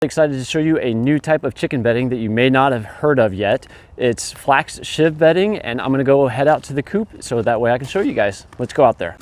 Excited to show you a new type of chicken bedding that you may not have heard of yet. It's Flax Shive bedding, and I'm gonna go head out to the coop so that way I can show you guys. Let's go out there.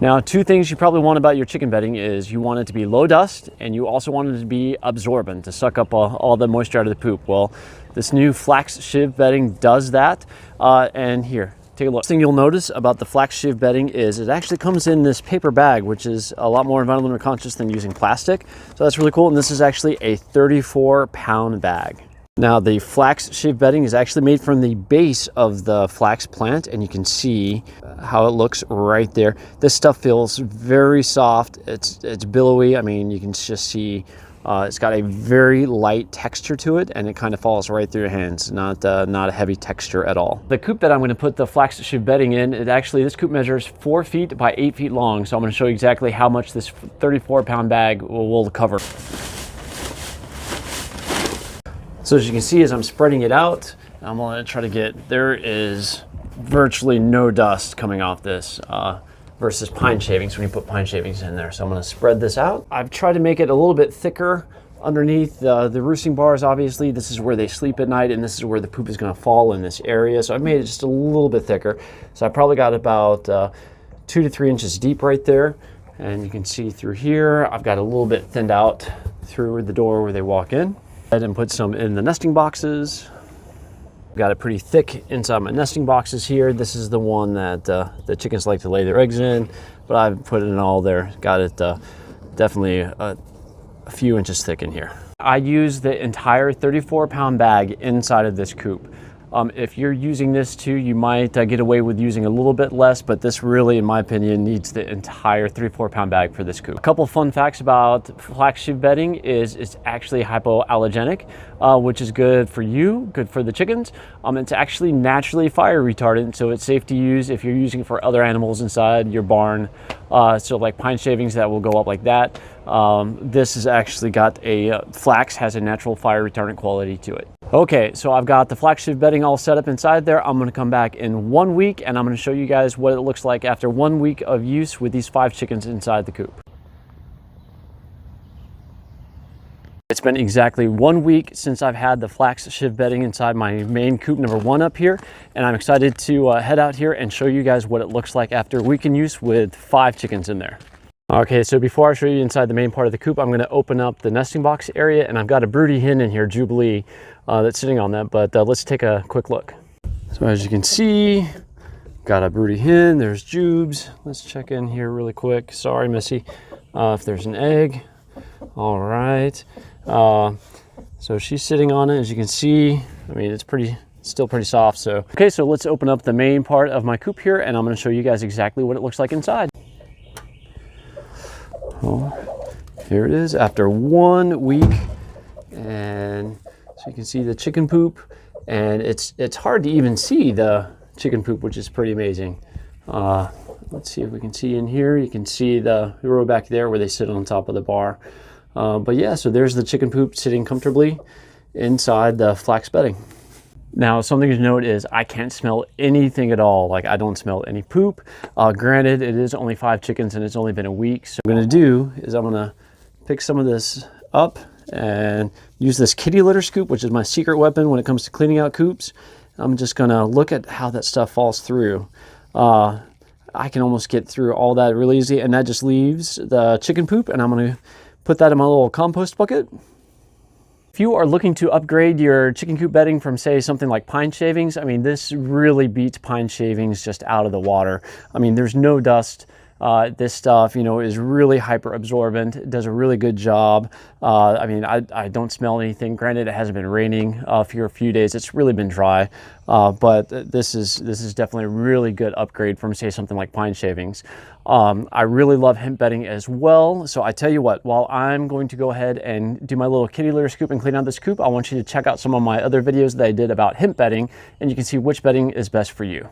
Now, two things you probably want about your chicken bedding is you want it to be low dust, and you also want it to be absorbent to suck up all the moisture out of the poop. Well, this new Flax Shive bedding does that, and here, take a look. First thing you'll notice about the Flax Shive bedding is it actually comes in this paper bag, which is a lot more environmentally conscious than using plastic. So that's really cool. And this is actually a 34-pound bag. Now, the Flax Shive bedding is actually made from the base of the flax plant, and you can see how it looks right there. This stuff feels very soft. It's billowy. I mean, you can just see it's got a very light texture to it, and it kind of falls right through your hands. Not a heavy texture at all. The coop that I'm going to put the Flax Shive bedding in, this coop measures 4 feet by 8 feet long. So I'm going to show you exactly how much this 34-pound bag will cover. So as you can see, as I'm spreading it out, I'm going to try to there is virtually no dust coming off this. Versus pine shavings when you put pine shavings in there. So I'm going to spread this out. I've tried to make it a little bit thicker underneath the roosting bars. Obviously, this is where they sleep at night, and this is where the poop is going to fall in this area. So I've made it just a little bit thicker. So I probably got about 2 to 3 inches deep right there. And you can see through here, I've got a little bit thinned out through the door where they walk in. And put some in the nesting boxes. Got it pretty thick inside my nesting boxes here. This is the one that the chickens like to lay their eggs in, but I've put it in all there. Got it definitely a few inches thick in here. I use the entire 34-pound bag inside of this coop. If you're using this too, you might get away with using a little bit less, but this really, in my opinion, needs the entire 34-pound bag for this coop. A couple fun facts about Flax Shive bedding is it's actually hypoallergenic, which is good for you, good for the chickens. It's actually naturally fire retardant, so it's safe to use if you're using it for other animals inside your barn. So like pine shavings that will go up like that. This has actually got flax has a natural fire retardant quality to it. Okay, so I've got the Flax Shive bedding all set up inside there. I'm gonna come back in 1 week, and I'm gonna show you guys what it looks like after 1 week of use with these 5 chickens inside the coop. It's been exactly 1 week since I've had the Flax Shive bedding inside my main coop number 1 up here, and I'm excited to head out here and show you guys what it looks like after a week in use with 5 chickens in there. Okay, so before I show you inside the main part of the coop, I'm going to open up the nesting box area, and I've got a broody hen in here, Jubilee, that's sitting on that, but let's take a quick look. So as you can see, got a broody hen, there's Jubes. Let's check in here really quick. Sorry, Missy, if there's an egg. All right, so she's sitting on it, as you can see. I mean, it's still pretty soft. So, okay, so let's open up the main part of my coop here, and I'm going to show you guys exactly what it looks like inside. Oh, here it is after 1 week, and so you can see the chicken poop, and it's hard to even see the chicken poop, which is pretty amazing. Let's see if we can see in here. You can see the row back there where they sit on top of the bar. But yeah, so there's the chicken poop sitting comfortably inside the flax bedding. Now, something to note is I can't smell anything at all. Like, I don't smell any poop. Granted, it is only 5 chickens and it's only been a week. So what I'm gonna do is I'm gonna pick some of this up and use this kitty litter scoop, which is my secret weapon when it comes to cleaning out coops. I'm just gonna look at how that stuff falls through. I can almost get through all that really easy, and that just leaves the chicken poop, and I'm gonna put that in my little compost bucket. If you are looking to upgrade your chicken coop bedding from, say, something like pine shavings, I mean, this really beats pine shavings just out of the water. I mean, there's no dust. This stuff, you know, is really hyper absorbent. It does a really good job. I mean, I don't smell anything. Granted, it hasn't been raining for a few days. It's really been dry, but this is definitely a really good upgrade from, say, something like pine shavings. I really love hemp bedding as well. So I tell you what, while I'm going to go ahead and do my little kitty litter scoop and clean out this coop, I want you to check out some of my other videos that I did about hemp bedding, and you can see which bedding is best for you.